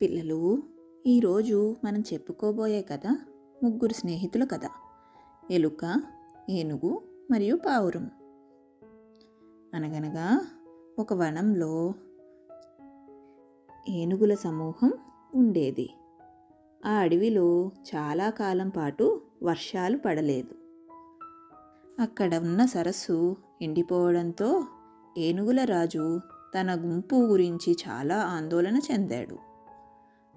పిల్లలు, ఈరోజు మనం చెప్పుకోబోయే కథ ముగ్గురు స్నేహితుల కథ. ఎలుక, ఏనుగు మరియు పావురం. అనగనగా ఒక వనంలో ఏనుగుల సమూహం ఉండేది. ఆ అడవిలో చాలా కాలం పాటు వర్షాలు పడలేదు. అక్కడ ఉన్న సరస్సు ఎండిపోవడంతో ఏనుగుల రాజు తన గుంపు గురించి చాలా ఆందోళన చెందాడు.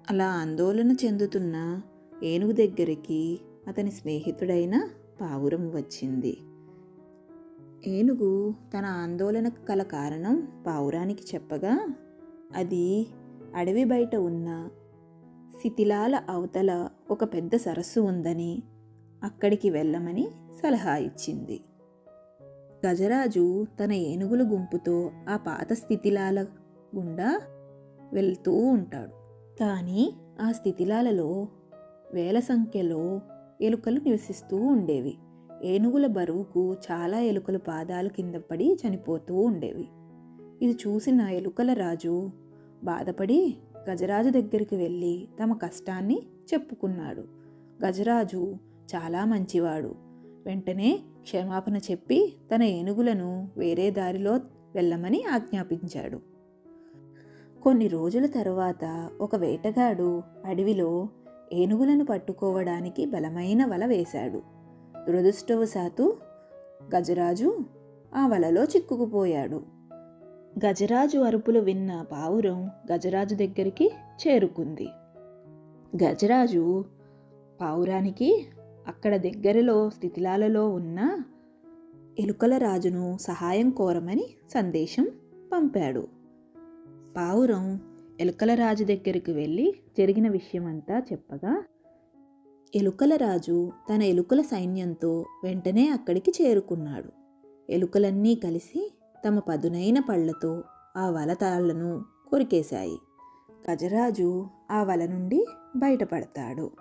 అలా ఆందోళన చెందుతున్న ఏనుగు దగ్గరికి అతని స్నేహితుడైన పావురం వచ్చింది. ఏనుగు తన ఆందోళనకు గల కారణం పావురానికి చెప్పగా, అది అడవి బయట ఉన్న శిథిలాల అవతల ఒక పెద్ద సరస్సు ఉందని, అక్కడికి వెళ్ళమని సలహా ఇచ్చింది. గజరాజు తన ఏనుగుల గుంపుతో ఆ పాత శిథిలాల గుండా వెళ్తూ ఉంటాడు. కానీ ఆ శిథిలాలలో వేల సంఖ్యలో ఎలుకలు నివసిస్తూ ఉండేవి. ఏనుగుల బరువుకు చాలా ఎలుకలు పాదాల కింద పడి చనిపోతూ ఉండేవి. ఇది చూసిన ఎలుకల రాజు బాధపడి గజరాజు దగ్గరికి వెళ్ళి తమ కష్టాన్ని చెప్పుకున్నాడు. గజరాజు చాలా మంచివాడు. వెంటనే క్షమాపణ చెప్పి తన ఏనుగులను వేరే దారిలో వెళ్ళమని ఆజ్ఞాపించాడు. కొన్ని రోజుల తరువాత ఒక వేటగాడు అడవిలో ఏనుగులను పట్టుకోవడానికి బలమైన వల వేశాడు. దురదృష్టవశాత్తు గజరాజు ఆ వలలో చిక్కుకుపోయాడు. గజరాజు అరుపులు విన్న పావురం గజరాజు దగ్గరికి చేరుకుంది. గజరాజు పావురానికి అక్కడ దగ్గరలో శిథిలాలలో ఉన్న ఎలుకల రాజును సహాయం కోరమని సందేశం పంపాడు. పావురం ఎలుకల రాజు దగ్గరికి వెళ్ళి జరిగిన విషయమంతా చెప్పగా, ఎలుకల రాజు తన ఎలుకల సైన్యంతో వెంటనే అక్కడికి చేరుకున్నాడు. ఎలుకలన్నీ కలిసి తమ పదునైన పళ్లతో ఆ వల తాళ్లను కొరికేశాయి. గజరాజు ఆ వల నుండి బయటపడతాడు.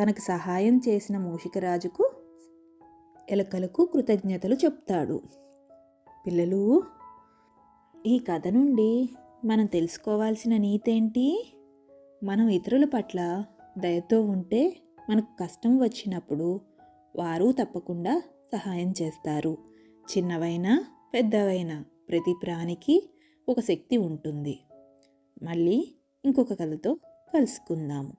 తనకు సహాయం చేసిన మూషికరాజుకు, ఎలుకలకు కృతజ్ఞతలు చెప్తాడు. పిల్లలు, ఈ కథ నుండి మనం తెలుసుకోవాల్సిన నీతేంటి? మనం ఇతరుల పట్ల దయతో ఉంటే మనకు కష్టం వచ్చినప్పుడు వారు తప్పకుండా సహాయం చేస్తారు. చిన్నవైనా పెద్దవైనా ప్రతి ప్రాణికి ఒక శక్తి ఉంటుంది. మళ్ళీ ఇంకొక కథతో కలుసుకుందాము.